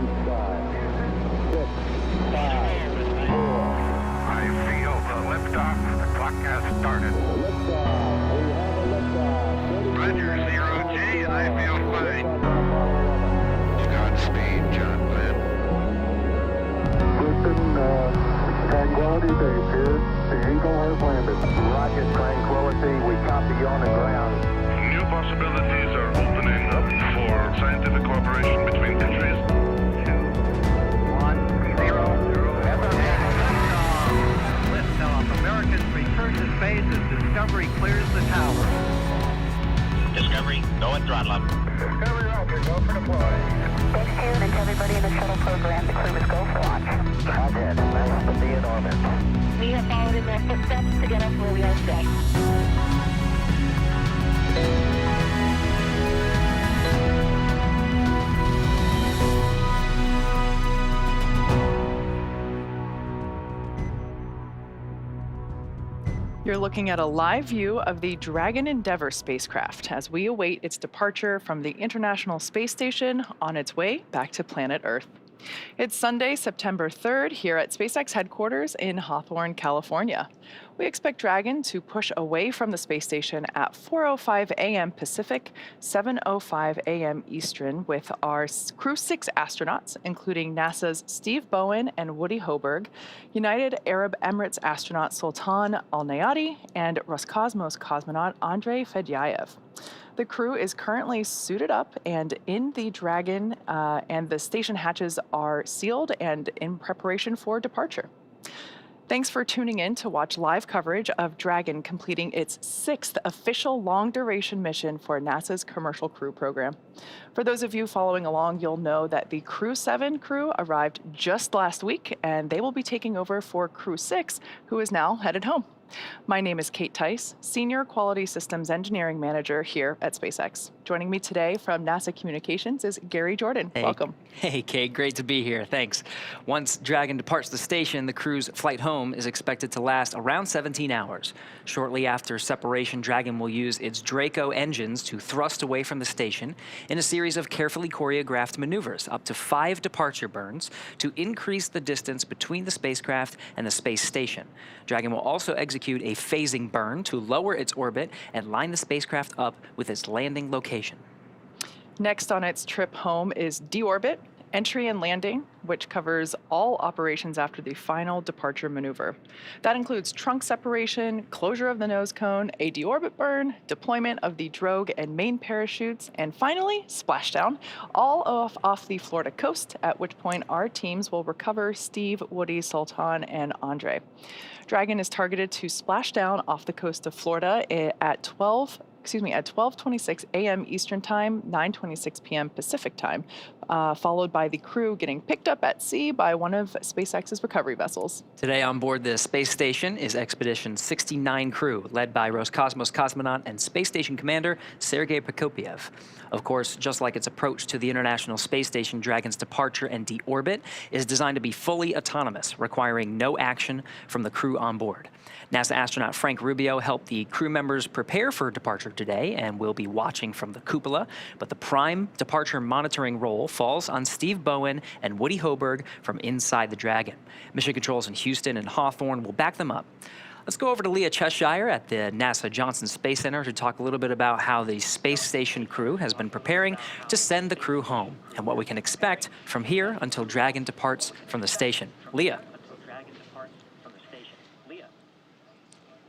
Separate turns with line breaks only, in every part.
I feel the liftoff. The clock has started. Roger, 0G, I feel fine. Godspeed, John Glenn.
Houston, Tranquility Base here. The Eagle has landed. Roger, Tranquility. We copy you on the ground.
New possibilities are opening up for scientific cooperation between countries.
2, 1, 0. Liftoff. Americans return to space as Discovery clears the tower.
Discovery, go and throttle up.
Discovery, Roger. Go for deploy.
Stay tuned and to everybody in the shuttle program. The crew is go for launch.
Roger. Nice to be in orbit.
We have followed in their footsteps to get us where we are today.
You're looking at a live view of the Dragon Endeavour spacecraft as we await its departure from the International Space Station on its way back to planet Earth. It's Sunday, September 3rd, here at SpaceX headquarters in Hawthorne, California. We expect Dragon to push away from the space station at 4:05 a.m. Pacific, 7:05 a.m. Eastern, with our Crew-6 astronauts, including NASA's Steve Bowen and Woody Hoburg, United Arab Emirates astronaut Sultan Alneyadi, and Rocosmos cosmonaut Andrey Fedyaev. The crew is currently suited up and in the Dragon, and the station hatches are sealed and in preparation for departure. Thanks for tuning in to watch live coverage of Dragon completing its 6th official long-duration mission for NASA's Commercial Crew program. For those of you following along, you'll know that the Crew-7 crew arrived just last week, and they will be taking over for Crew-6, who is now headed home. My name is Kate Tice, Senior Quality Systems Engineering Manager here at SpaceX. Joining me today from NASA Communications is Gary Jordan.
Hey.
Welcome.
Hey, Kate, great to be here. Thanks. Once Dragon departs the station, the crew's flight home is expected to last around 17 hours. Shortly after separation, Dragon will use its Draco engines to thrust away from the station in a series of carefully choreographed maneuvers, up to 5 departure burns, to increase the distance between the spacecraft and the space station. Dragon will also execute a phasing burn to lower its orbit and line the spacecraft up with its landing location.
Next on its trip home is deorbit, entry and landing, which covers all operations after the final departure maneuver. That includes trunk separation, closure of the nose cone, a deorbit burn, deployment of the drogue and main parachutes, and finally, splashdown, all off the Florida coast, at which point our teams will recover Steve, Woody, Sultan, and Andre. Dragon is targeted to splash down off the coast of Florida at 12:26 a.m. Eastern Time, 9:26 p.m. Pacific Time, followed by the crew getting picked up at sea by one of SpaceX's recovery vessels.
Today on board the space station is Expedition 69 crew, led by Roscosmos cosmonaut and space station commander Sergei Prokopyev. Of course, just like its approach to the International Space Station, Dragon's departure and deorbit is designed to be fully autonomous, requiring no action from the crew on board. NASA astronaut Frank Rubio helped the crew members prepare for departure today and will be watching from the cupola, but the prime departure monitoring role falls on Steve Bowen and Woody Hoburg from inside the Dragon. Mission controls in Houston and Hawthorne will back them up. Let's go over to Leah Cheshire at the NASA Johnson Space Center to talk a little bit about how the space station crew has been preparing to send the crew home and what we can expect from here until Dragon departs from the station. Leah.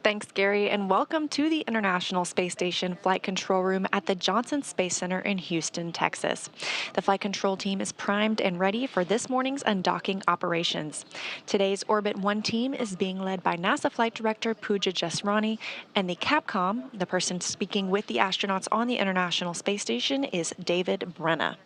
Thanks, Gary, and welcome to the International Space Station Flight Control Room at the Johnson Space Center in Houston, Texas. The flight control team is primed and ready for this morning's undocking operations. Today's Orbit 1 team is being led by NASA Flight Director Pooja Jasrani, and the Capcom, the person speaking with the astronauts on the International Space Station, is David Brenna.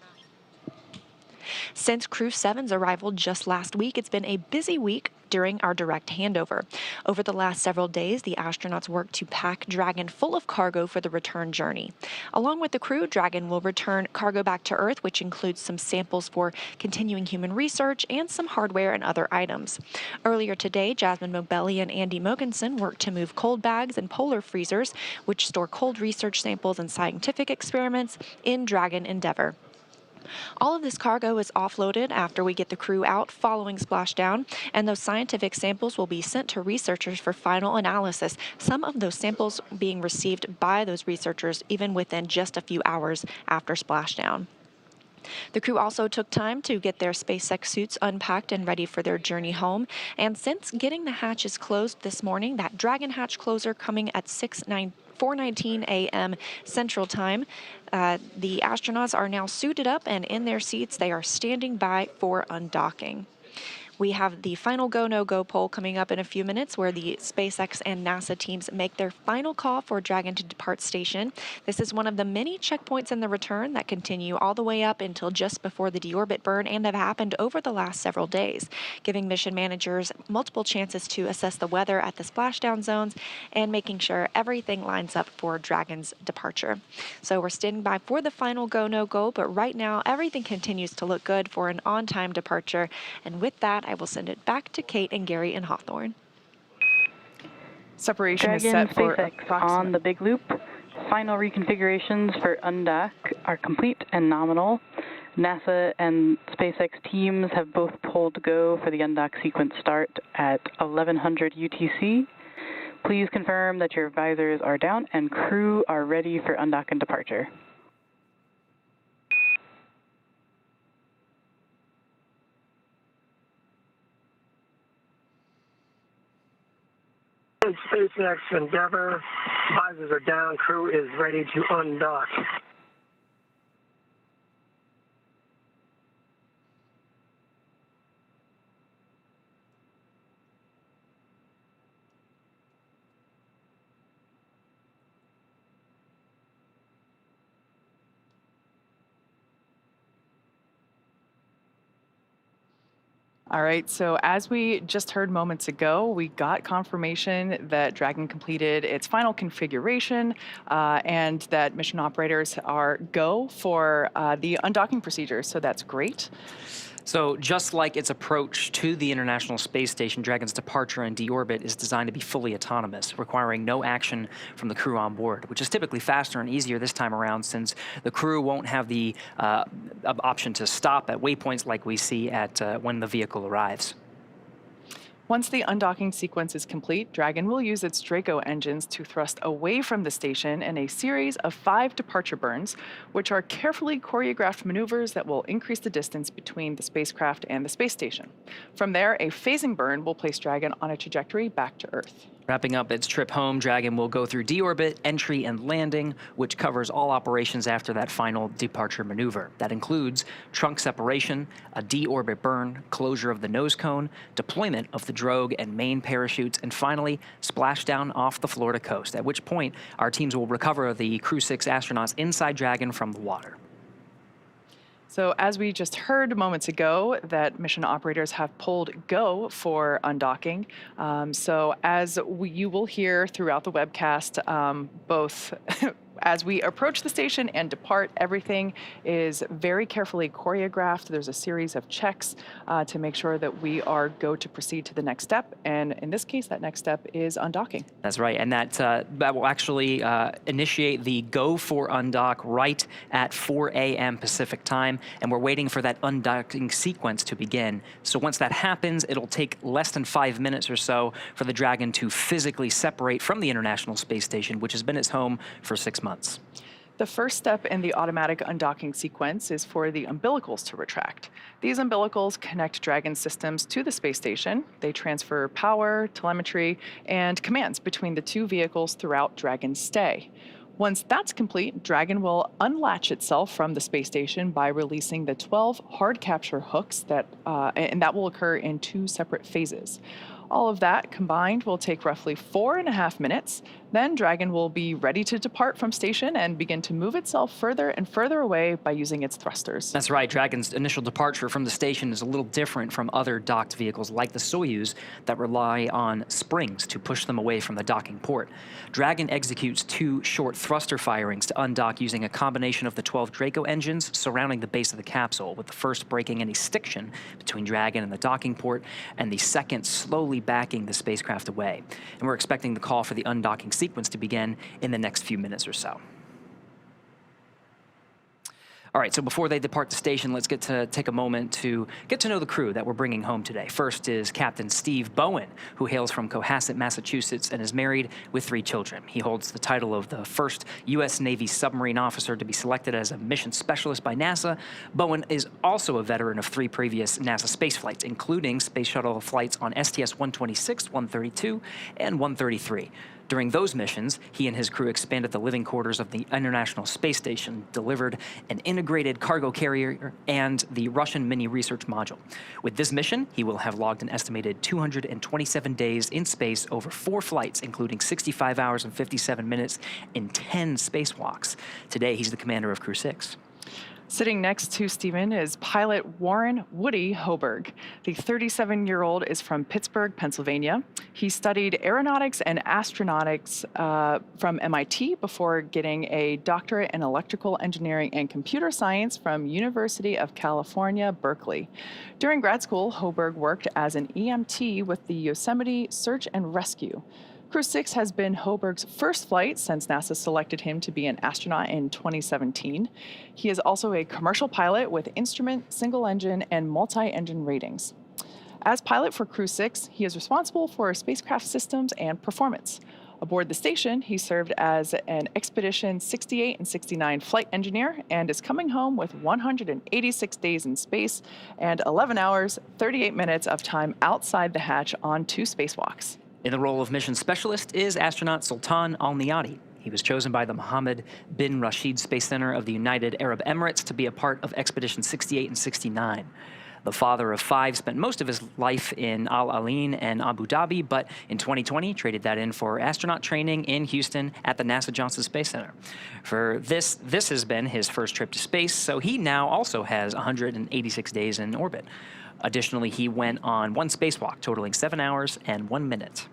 Since Crew-7's arrival just last week, it's been a busy week during our direct handover. Over the last several days, the astronauts worked to pack Dragon full of cargo for the return journey. Along with the crew, Dragon will return cargo back to Earth, which includes some samples for continuing human research and some hardware and other items. Earlier today, Jasmine Mobelli and Andy Mogensen worked to move cold bags and polar freezers, which store cold research samples and scientific experiments, in Dragon Endeavour. All of this cargo is offloaded after we get the crew out following splashdown, and those scientific samples will be sent to researchers for final analysis, some of those samples being received by those researchers even within just a few hours after splashdown. The crew also took time to get their SpaceX suits unpacked and ready for their journey home. And since getting the hatches closed this morning, that Dragon hatch closer coming at 4:19 a.m. Central Time, the astronauts are now suited up and in their seats. They are standing by for undocking. We have the final go, no-go poll coming up in a few minutes where the SpaceX and NASA teams make their final call for Dragon to depart station. This is one of the many checkpoints in the return that continue all the way up until just before the deorbit burn and have happened over the last several days, giving mission managers multiple chances to assess the weather at the splashdown zones and making sure everything lines up for Dragon's departure. So we're standing by for the final go, no-go, but right now everything continues to look good for an on-time departure. And with that, I will send it back to Kate and Gary in Hawthorne.
Separation is
Dragon
set for
SpaceX on the big loop. Final reconfigurations for undock are complete and nominal. NASA and SpaceX teams have both pulled go for the undock sequence start at 1100 UTC. Please confirm that your visors are down and crew are ready for undock and departure.
SpaceX Endeavour, visors are down, crew is ready to undock.
All right, so as we just heard moments ago, we got confirmation that Dragon completed its final configuration and that mission operators are go for the undocking procedure, so that's great.
So just like its approach to the International Space Station, Dragon's departure and deorbit is designed to be fully autonomous, requiring no action from the crew on board, which is typically faster and easier this time around since the crew won't have the option to stop at waypoints like we see at when the vehicle arrives.
Once the undocking sequence is complete, Dragon will use its Draco engines to thrust away from the station in a series of 5 departure burns, which are carefully choreographed maneuvers that will increase the distance between the spacecraft and the space station. From there, a phasing burn will place Dragon on a trajectory back to Earth.
Wrapping up its trip home, Dragon will go through deorbit, entry, and landing, which covers all operations after that final departure maneuver. That includes trunk separation, a deorbit burn, closure of the nose cone, deployment of the drogue and main parachutes, and finally, splashdown off the Florida coast, at which point our teams will recover the Crew-6 astronauts inside Dragon from the water.
So as we just heard moments ago, that mission operators have pulled go for undocking. So as you will hear throughout the webcast, both as we approach the station and depart, everything is very carefully choreographed. There's a series of checks to make sure that we are go to proceed to the next step. And in this case, that next step is undocking.
That's right. And that will actually initiate the go for undock right at 4 a.m. Pacific time. And we're waiting for that undocking sequence to begin. So once that happens, it'll take less than 5 minutes or so for the Dragon to physically separate from the International Space Station, which has been its home for 6 months.
The first step in the automatic undocking sequence is for the umbilicals to retract. These umbilicals connect Dragon systems to the space station. They transfer power, telemetry, and commands between the two vehicles throughout Dragon's stay. Once that's complete, Dragon will unlatch itself from the space station by releasing the 12 hard capture hooks and that will occur in 2 separate phases. All of that combined will take roughly 4.5 minutes. Then Dragon will be ready to depart from station and begin to move itself further and further away by using its thrusters.
That's right. Dragon's initial departure from the station is a little different from other docked vehicles like the Soyuz that rely on springs to push them away from the docking port. Dragon executes 2 short thruster firings to undock using a combination of the 12 Draco engines surrounding the base of the capsule, with the first breaking any stiction between Dragon and the docking port, and the second slowly backing the spacecraft away. And we're expecting the call for the undocking sequence to begin in the next few minutes or so. All right, so before they depart the station, let's take a moment to get to know the crew that we're bringing home today. First is Captain Steve Bowen, who hails from Cohasset, Massachusetts, and is married with 3 children. He holds the title of the first U.S. Navy submarine officer to be selected as a mission specialist by NASA. Bowen is also a veteran of 3 previous NASA space flights, including space shuttle flights on STS-126, 132, and 133. During those missions, he and his crew expanded the living quarters of the International Space Station, delivered an integrated cargo carrier, and the Russian mini research module. With this mission, he will have logged an estimated 227 days in space over 4 flights, including 65 hours and 57 minutes in 10 spacewalks. Today, he's the commander of Crew-6.
Sitting next to Stephen is pilot Warren Woody Hoburg. The 37-year-old is from Pittsburgh, Pennsylvania. He studied aeronautics and astronautics from MIT before getting a doctorate in electrical engineering and computer science from University of California, Berkeley. During grad school, Hoburg worked as an EMT with the Yosemite Search and Rescue. Crew-6 has been Hoburg's first flight since NASA selected him to be an astronaut in 2017. He is also a commercial pilot with instrument, single-engine, and multi-engine ratings. As pilot for Crew-6, he is responsible for spacecraft systems and performance. Aboard the station, he served as an Expedition 68 and 69 flight engineer and is coming home with 186 days in space and 11 hours, 38 minutes of time outside the hatch on 2 spacewalks.
In the role of mission specialist is astronaut Sultan Alneyadi. He was chosen by the Mohammed bin Rashid Space Center of the United Arab Emirates to be a part of Expedition 68 and 69. The father of 5 spent most of his life in Al Ain and Abu Dhabi, but in 2020 traded that in for astronaut training in Houston at the NASA Johnson Space Center. For this has been his first trip to space, so he now also has 186 days in orbit. Additionally, he went on 1 spacewalk, totaling 7 hours and 1 minute.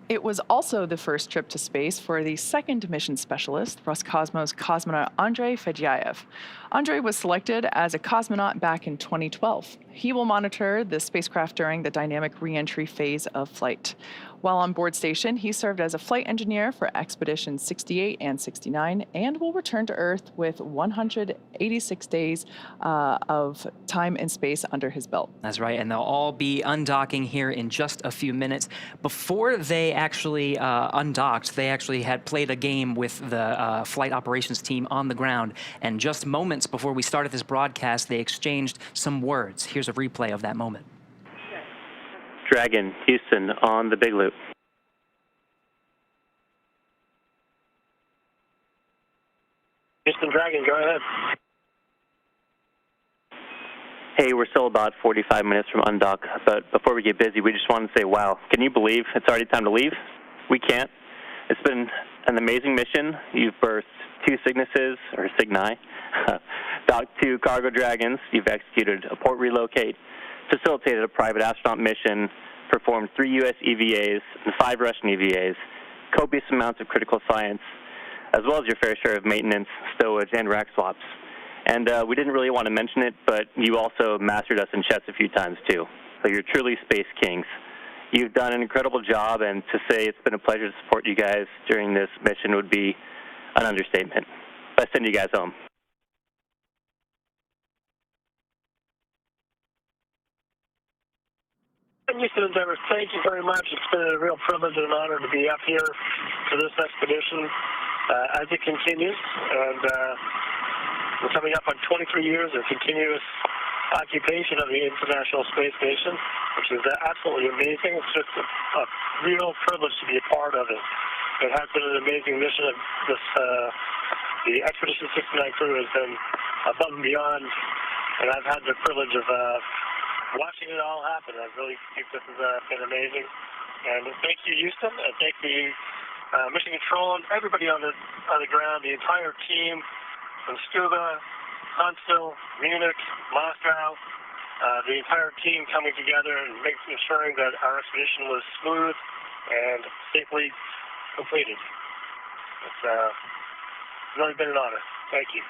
It was also the first trip to space for the second mission specialist, Rocosmos cosmonaut Andrey Fedyaev. Andrey was selected as a cosmonaut back in 2012. He will monitor the spacecraft during the dynamic re-entry phase of flight. While on board station, he served as a flight engineer for Expedition 68 and 69 and will return to Earth with 186 days of time in space under his belt.
That's right, and they'll all be undocking here in just a few minutes. Before they actually undocked, they actually had played a game with the flight operations team on the ground, and just moments before we started this broadcast, they exchanged some words. Here's a replay of that moment.
Dragon, Houston, on the big loop.
Houston Dragon, go ahead.
Hey, we're still about 45 minutes from undock, but before we get busy, we just want to say, wow, can you believe it's already time to leave? We can't. It's been an amazing mission. You've birthed 2 Cygnuses, or Cygni, docked 2 cargo Dragons, you've executed a port relocate, facilitated a private astronaut mission, performed 3 U.S. EVAs and 5 Russian EVAs, copious amounts of critical science, as well as your fair share of maintenance, stowage, and rack swaps. And we didn't really want to mention it, but you also mastered us in chess a few times, too. So you're truly space kings. You've done an incredible job, and to say it's been a pleasure to support you guys during this mission would be an understatement. Let's send you guys home.
Houston Endeavor, thank you very much. It's been a real privilege and an honor to be up here for this expedition as it continues. And we're coming up on 23 years of continuous occupation of the International Space Station, which is absolutely amazing. It's just a real privilege to be a part of it. It has been an amazing mission. The Expedition 69 crew has been above and beyond, and I've had the privilege of watching it all happen. I really think this has been amazing. And thank you, Houston, and thank you, Mission Control, and everybody on the ground, the entire team from Scuba, Huntsville, Munich, Moscow, the entire team coming together and ensuring that our expedition was smooth and safely completed. It's really been an honor. Thank you.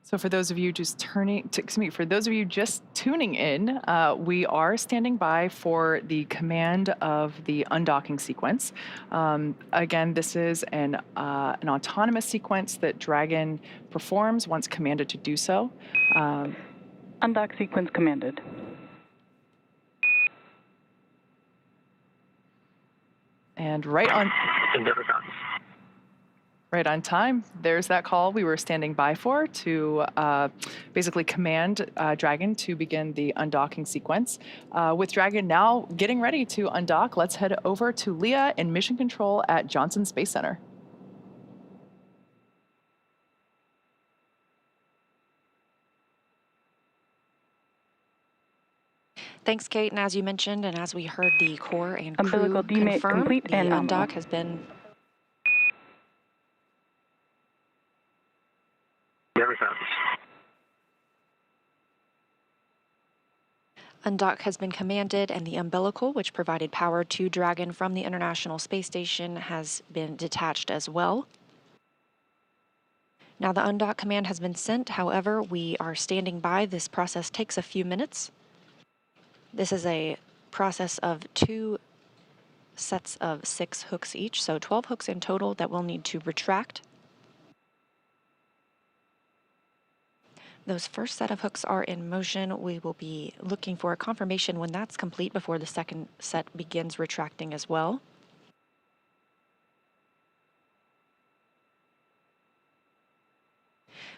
So for those of you just for those of you just tuning in, we are standing by for the command of the undocking sequence. Again, this is an autonomous sequence that Dragon performs once commanded to do so.
Undock sequence commanded.
And right on time. There's that call we were standing by for to basically command Dragon to begin the undocking sequence. With Dragon now getting ready to undock, let's head over to Leah in Mission Control at Johnson Space Center.
Thanks, Kate. And as you mentioned, and as we heard the core and crew
Umbilical demate
confirm,
complete
the
and nominal.
undock has been Undock has been commanded, and the umbilical, which provided power to Dragon from the International Space Station, has been detached as well. Now the undock command has been sent. However, we are standing by. This process takes a few minutes. This is a process of 2 sets of 6 hooks each, so 12 hooks in total that we'll need to retract. Those first set of hooks are in motion. We will be looking for a confirmation when that's complete before the second set begins retracting as well.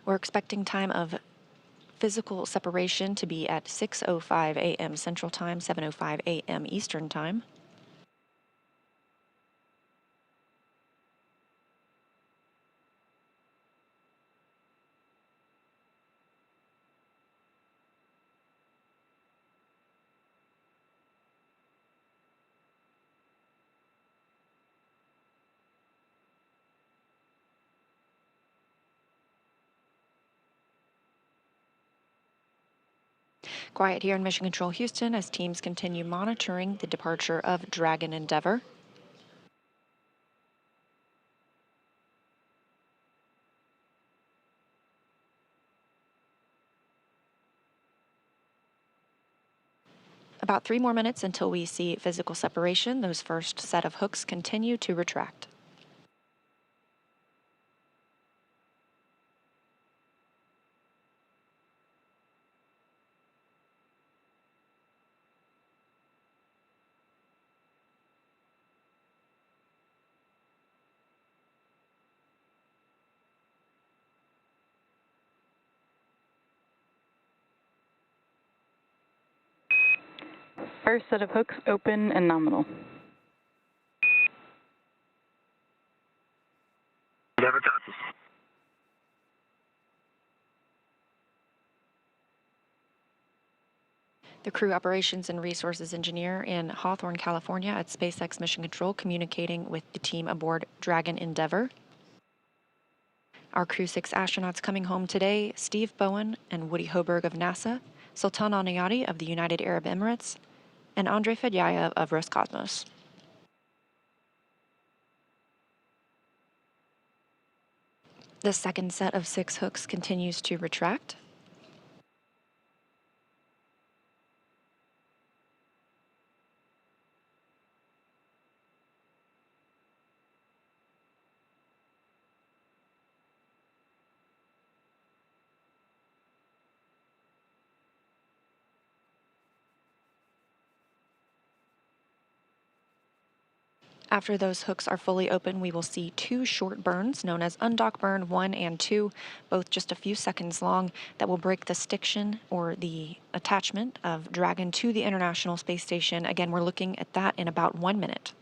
We're expecting time of physical separation to be at 6:05 a.m. Central Time, 7:05 a.m. Eastern Time. Quiet here in Mission Control Houston as teams continue monitoring the departure of Dragon Endeavour. About 3 more minutes until we see physical separation. Those first set of hooks continue to retract.
First set of hooks open and nominal.
Never copies.
The Crew Operations and Resources Engineer in Hawthorne, California at SpaceX Mission Control communicating with the team aboard Dragon Endeavour. Our Crew-6 astronauts coming home today, Steve Bowen and Woody Hoburg of NASA, Sultan Alneyadi of the United Arab Emirates, and Andrey Fedyaev of Roscosmos. The second set of 6 hooks continues to retract. After those hooks are fully open, we will see 2 short burns known as undock burn 1 and 2, both just a few seconds long, that will break the stiction or the attachment of Dragon to the International Space Station. Again, we're looking at that in about 1 minute.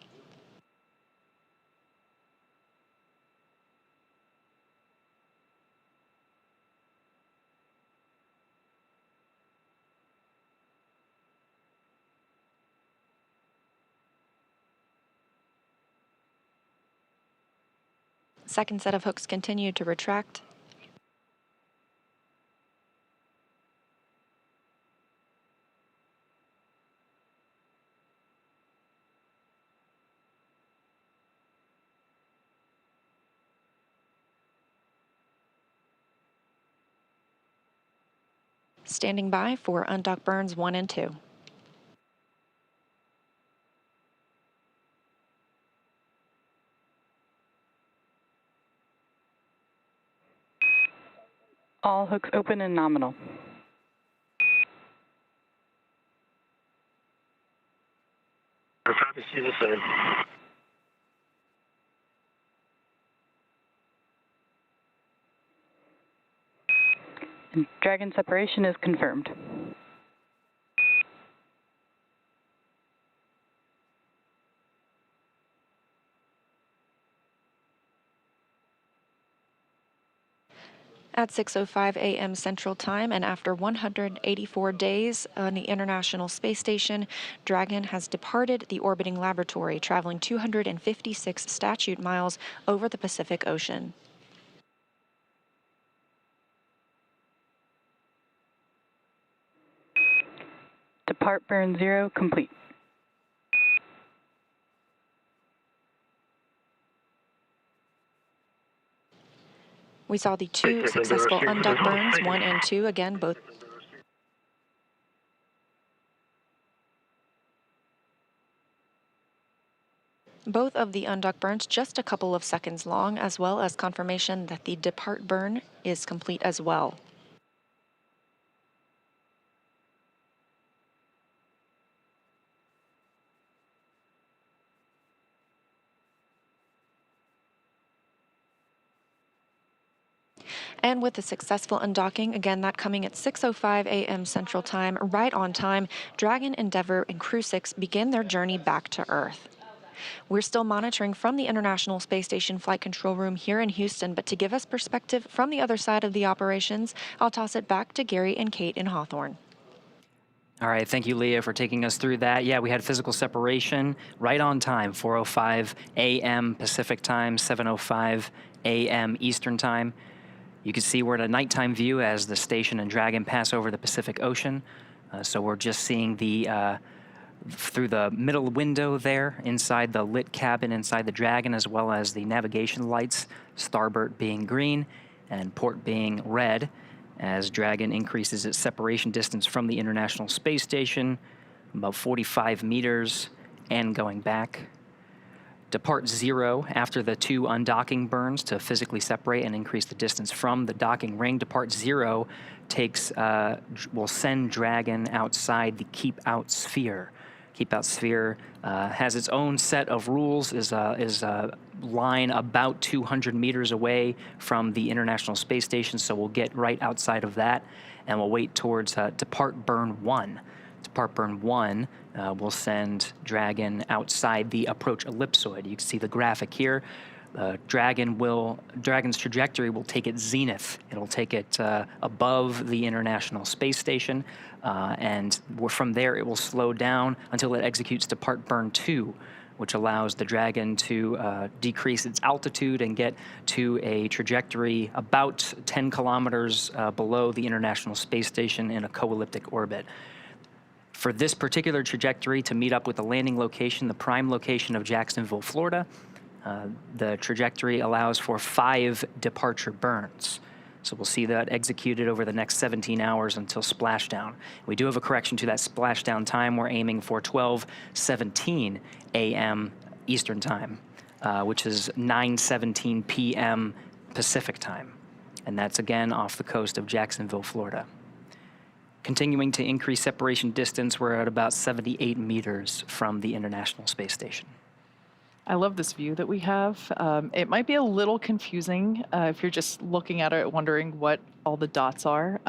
Second set of hooks continue to retract. Standing by for undock burns 1 and 2.
All hooks open and nominal.
We're proud to see the same.
And Dragon separation is confirmed.
At 6:05 a.m. Central Time, and after 184 days on the International Space Station, Dragon has departed the orbiting laboratory, traveling 256 statute miles over the Pacific Ocean.
Depart burn 0 complete.
We saw the 2 successful undock burns, 1 and 2, again, both. Both of the undock burns just a couple of seconds long, as well as confirmation that the depart burn is complete as well. And with the successful undocking, again, that coming at 6:05 a.m. Central Time, right on time, Dragon, Endeavour, and Crew-6 begin their journey back to Earth. We're still monitoring from the International Space Station Flight Control Room here in Houston, but to give us perspective from the other side of the operations, I'll toss it back to Gary and Kate in Hawthorne.
All right, thank you, Leah, for taking us through that. Yeah, we had physical separation right on time, 4:05 a.m. Pacific Time, 7:05 a.m. Eastern Time. You can see we're at a nighttime view as the station and Dragon pass over the Pacific Ocean. So we're just seeing the through the middle window there inside the lit cabin inside the Dragon, as well as the navigation lights, starboard being green and port being red, as Dragon increases its separation distance from the International Space Station, about 45 meters, and going back. Depart 0 after the 2 undocking burns to physically separate and increase the distance from the docking ring. Depart 0 will send Dragon outside the keep out sphere. Keep out sphere has its own set of rules, is a line about 200 meters away from the International Space Station, so we'll get right outside of that, and we'll wait towards depart burn 1. Depart burn 1 will send Dragon outside the approach ellipsoid. You can see the graphic here. Dragon's trajectory will take it zenith. It'll take it above the International Space Station, and from there it will slow down until it executes depart burn 2, which allows the Dragon to decrease its altitude and get to a trajectory about 10 kilometers below the International Space Station in a co-elliptic orbit. For this particular trajectory to meet up with the landing location, the prime location of Jacksonville, Florida, the trajectory allows for 5 departure burns. So we'll see that executed over the next 17 hours until splashdown. We do have a correction to that splashdown time. We're aiming for 12:17 a.m. Eastern Time, which is 9:17 p.m. Pacific Time. And that's again off the coast of Jacksonville, Florida. Continuing to increase separation distance, we're at about 78 meters from the International Space Station.
I love this view that we have. It might be a little confusing if you're just looking at it wondering what all the dots are.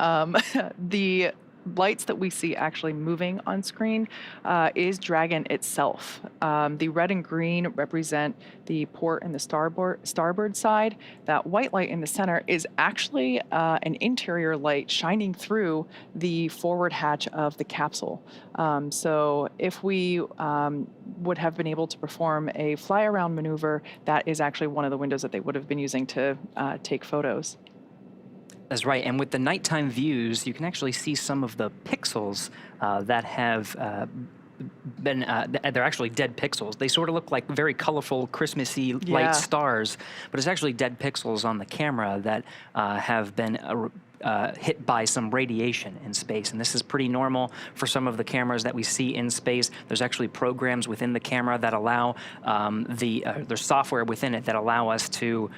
The lights that we see actually moving on screen is Dragon itself. The red and green represent the port and the starboard side. That white light in the center is actually an interior light shining through the forward hatch of the capsule. So if we would have been able to perform a fly-around maneuver, that is actually one of the windows that they would have been using to take photos.
That's right, and with the nighttime views, you can actually see some of the pixels that have they're actually dead pixels. They sort of look like very colorful, Christmassy light stars, but it's actually dead pixels on the camera that have been hit by some radiation in space. And this is pretty normal for some of the cameras that we see in space. There's actually programs within the camera that allow there's software within it that allow us to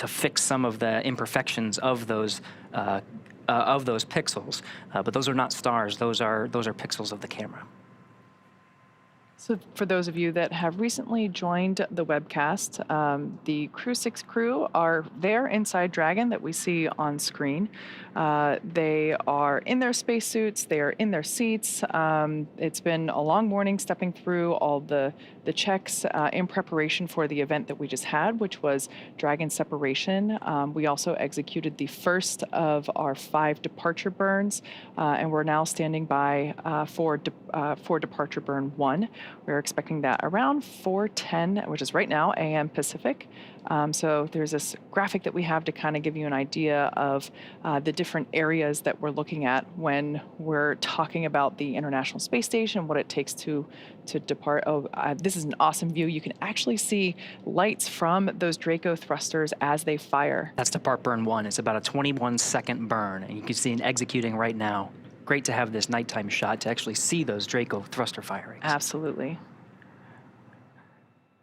fix some of the imperfections of those pixels. But those are not stars. Those are pixels of the camera.
So for those of you that have recently joined the webcast, the Crew-6 crew are there inside Dragon that we see on screen. They are in their spacesuits. They are in their seats. It's been a long morning stepping through all the checks in preparation for the event that we just had, which was Dragon separation. We also executed the first of our 5 departure burns, and we're now standing by for departure burn 1. We're expecting that around 4:10, which is right now, a.m. Pacific. So there's this graphic that we have to kind of give you an idea of the different areas that we're looking at when we're talking about the International Space Station, what it takes to depart. This is an awesome view. You can actually see lights from those Draco thrusters as they fire.
That's depart burn 1. It's about a 21-second burn, and you can see it executing right now. Great to have this nighttime shot to actually see those Draco thruster firings.
Absolutely.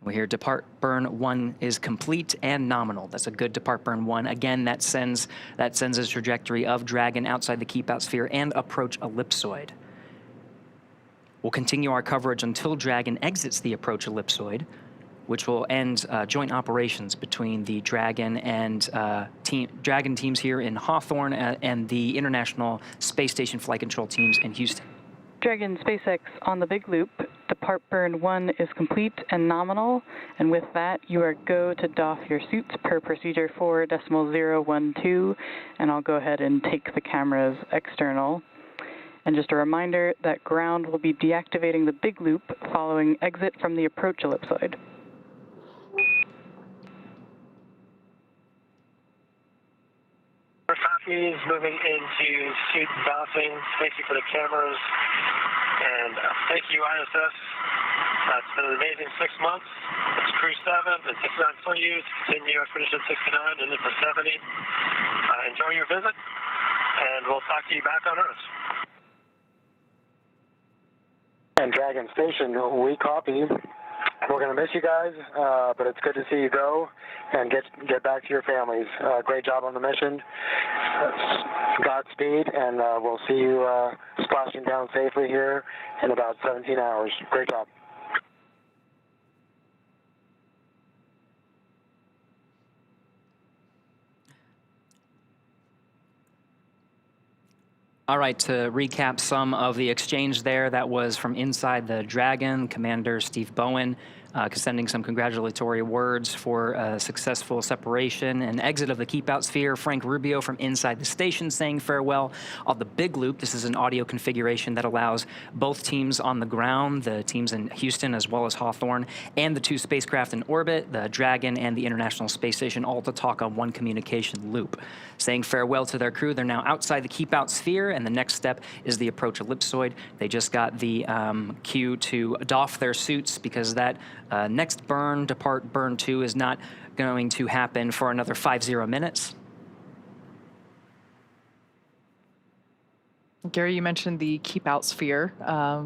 We hear depart burn 1 is complete and nominal. That's a good depart burn 1. Again, that sends a trajectory of Dragon outside the keep out sphere and approach ellipsoid. We'll continue our coverage until Dragon exits the approach ellipsoid, which will end joint operations between the Dragon and Dragon teams here in Hawthorne and the International Space Station Flight Control teams in Houston.
Dragon SpaceX on the big loop. Depart burn 1 is complete and nominal, and with that you are go to doff your suits per procedure 4.012, and I'll go ahead and take the cameras external. And just a reminder that ground will be deactivating the big loop following exit from the approach ellipsoid.
Is moving into suit doffing. Thank you for the cameras, and thank you, ISS. It's been an amazing 6 months. It's Crew 7 and 69 for you. Continue Expedition 69 and for 70. Enjoy your visit, and we'll talk to you back on Earth.
And Dragon Station, we copy. We're going to miss you guys, but it's good to see you go and get back to your families. Great job on the mission. Godspeed, and we'll see you splashing down safely here in about 17 hours. Great job.
All right, to recap some of the exchange there, that was from inside the Dragon, Commander Steve Bowen sending some congratulatory words for successful separation and exit of the keep out sphere. Frank Rubio from inside the station saying farewell. On the big loop, this is an audio configuration that allows both teams on the ground, the teams in Houston as well as Hawthorne, and the 2 spacecraft in orbit, the Dragon and the International Space Station, all to talk on one communication loop. Saying farewell to their crew. They're now outside the keep out sphere, and the next step is the approach ellipsoid. They just got the cue to doff their suits because that next burn, depart burn 2, is not going to happen for another 50 minutes.
Gary, you mentioned the keep out sphere.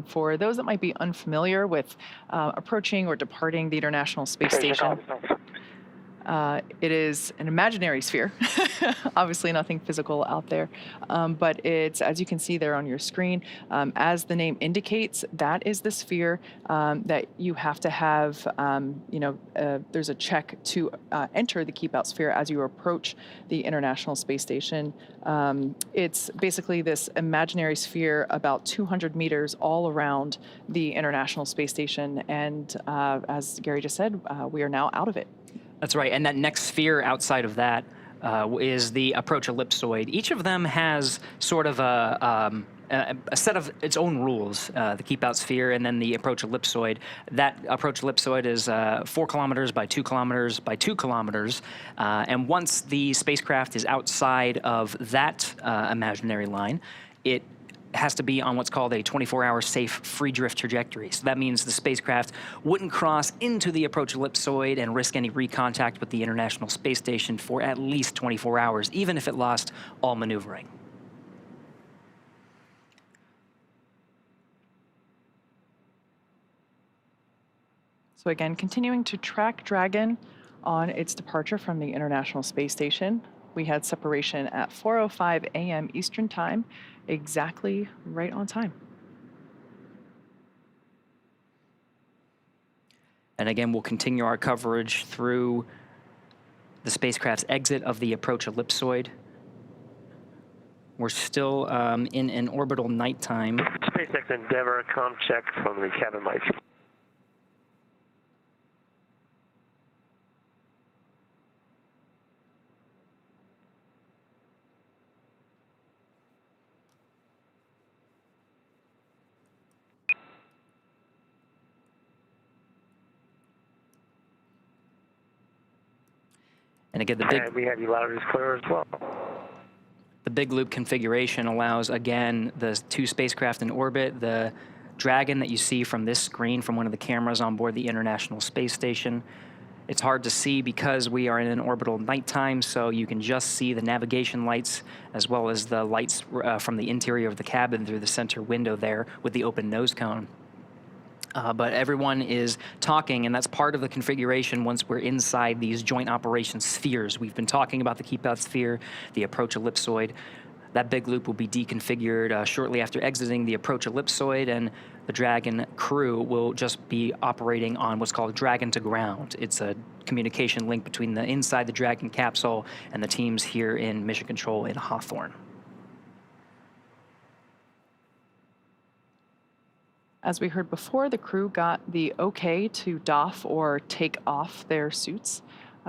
For those that might be unfamiliar with approaching or departing the International Space Station, it is an imaginary sphere, obviously nothing physical out there, but it's, as you can see there on your screen, as the name indicates, that is the sphere that you have to have, there's a check to enter the keep out sphere as you approach the International Space Station. It's basically this imaginary sphere about 200 meters all around the International Space Station, and as Gary just said, we are now out of it.
That's right, and that next sphere outside of that is the approach ellipsoid. Each of them has sort of a set of its own rules, the keep out sphere and then the approach ellipsoid. That approach ellipsoid is 4 kilometers by 2 kilometers by 2 kilometers. And once the spacecraft is outside of that imaginary line, it has to be on what's called a 24-hour safe free drift trajectory. So that means the spacecraft wouldn't cross into the approach ellipsoid and risk any recontact with the International Space Station for at least 24 hours, even if it lost all maneuvering.
So again, continuing to track Dragon on its departure from the International Space Station. We had separation at 4:05 a.m. Eastern Time, exactly right on time.
And again, we'll continue our coverage through the spacecraft's exit of the approach ellipsoid. We're still in an orbital nighttime.
SpaceX Endeavour, comm check from the cabin lights.
And again,
And we have you loud and clear as well.
the big loop configuration allows, again, the two spacecraft in orbit, the Dragon that you see from this screen from one of the cameras on board the International Space Station. It's hard to see because we are in an orbital nighttime, so you can just see the navigation lights as well as the lights from the interior of the cabin through the center window there with the open nose cone. But everyone is talking, and that's part of the configuration once we're inside these joint operations spheres. We've been talking about the keep-out sphere, the approach ellipsoid. That big loop will be deconfigured shortly after exiting the approach ellipsoid, and the Dragon crew will just be operating on what's called Dragon to ground. It's a communication link between the inside the Dragon capsule and the teams here in Mission Control in Hawthorne.
As we heard before, the crew got the okay to doff or take off their suits.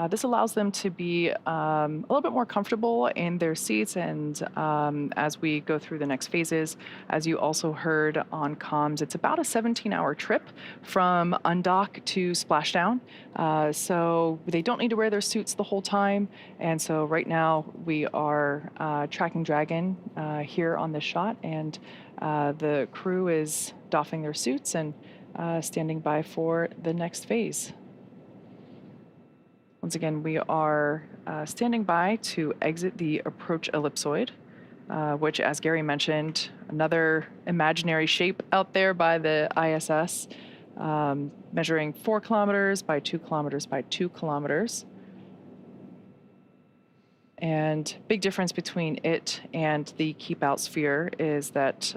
This allows them to be a little bit more comfortable in their seats, and as we go through the next phases, as you also heard on comms, it's about a 17-hour trip from undock to splashdown. So they don't need to wear their suits the whole time, and so right now we are tracking Dragon here on this shot, and the crew is doffing their suits and standing by for the next phase. Once again, we are standing by to exit the approach ellipsoid, which, as Gary mentioned, another imaginary shape out there by the ISS, measuring 4 kilometers by 2 kilometers by 2 kilometers. And big difference between it and the keep-out sphere is that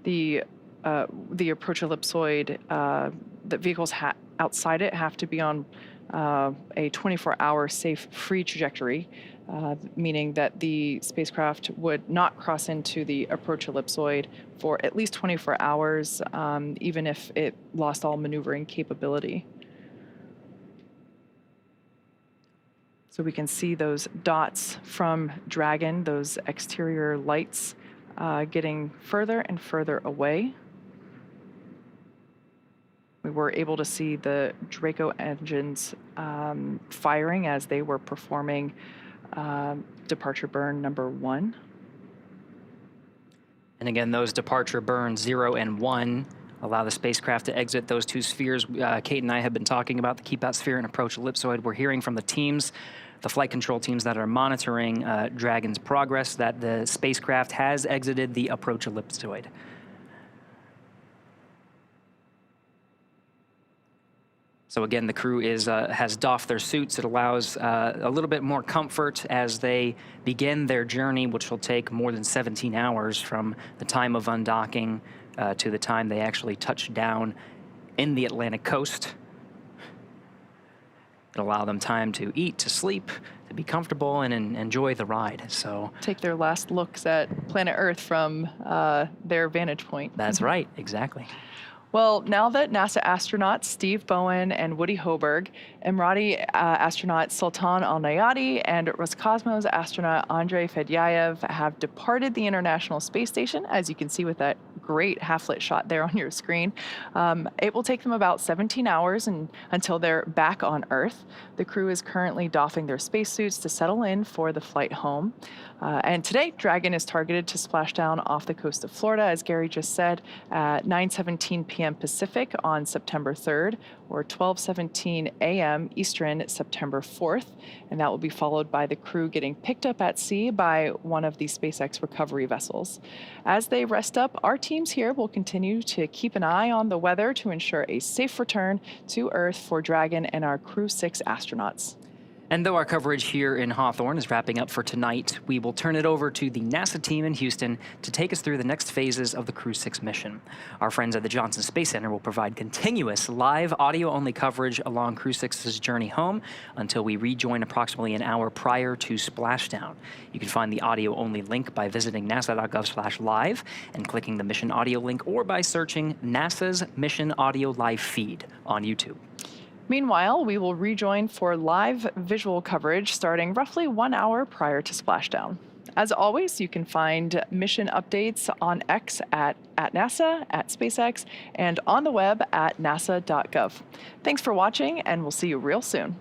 the approach ellipsoid, the vehicles outside it have to be on a 24-hour safe free trajectory, meaning that the spacecraft would not cross into the approach ellipsoid for at least 24 hours, even if it lost all maneuvering capability. So we can see those dots from Dragon, those exterior lights, getting further and further away. We were able to see the Draco engines firing as they were performing departure burn number 1.
And again, those departure burns 0 and 1 allow the spacecraft to exit those two spheres. Kate and I have been talking about the keep-out sphere and approach ellipsoid. We're hearing from the teams, the flight control teams that are monitoring Dragon's progress, that the spacecraft has exited the approach ellipsoid. So again, the crew has doffed their suits. It allows a little bit more comfort as they begin their journey, which will take more than 17 hours from the time of undocking to the time they actually touch down in the Atlantic coast. It'll allow them time to eat, to sleep, to be comfortable, and enjoy the ride. So
take their last looks at planet Earth from their vantage point.
That's right, exactly.
Well, now that NASA astronauts Steve Bowen and Woody Hoburg, Emirati astronaut Sultan Alneyadi, and Rocosmos astronaut Andrey Fedyaev have departed the International Space Station, as you can see with that great half-lit shot there on your screen, it will take them about 17 hours until they're back on Earth. The crew is currently doffing their spacesuits to settle in for the flight home. And today, Dragon is targeted to splash down off the coast of Florida, as Gary just said, at 9:17 p.m. Pacific on September 3rd, or 12:17 a.m. Eastern, September 4th. And that will be followed by the crew getting picked up at sea by one of the SpaceX recovery vessels. As they rest up, our teams here will continue to keep an eye on the weather to ensure a safe return to Earth for Dragon and our Crew-6 astronauts.
And though our coverage here in Hawthorne is wrapping up for tonight, we will turn it over to the NASA team in Houston to take us through the next phases of the Crew-6 mission. Our friends at the Johnson Space Center will provide continuous live audio-only coverage along Crew-6's journey home until we rejoin approximately an hour prior to splashdown. You can find the audio-only link by visiting nasa.gov/live and clicking the mission audio link, or by searching NASA's Mission Audio Live feed on YouTube.
Meanwhile, we will rejoin for live visual coverage starting roughly 1 hour prior to splashdown. As always, you can find mission updates on X at NASA, at SpaceX, and on the web at nasa.gov. Thanks for watching, and we'll see you real soon.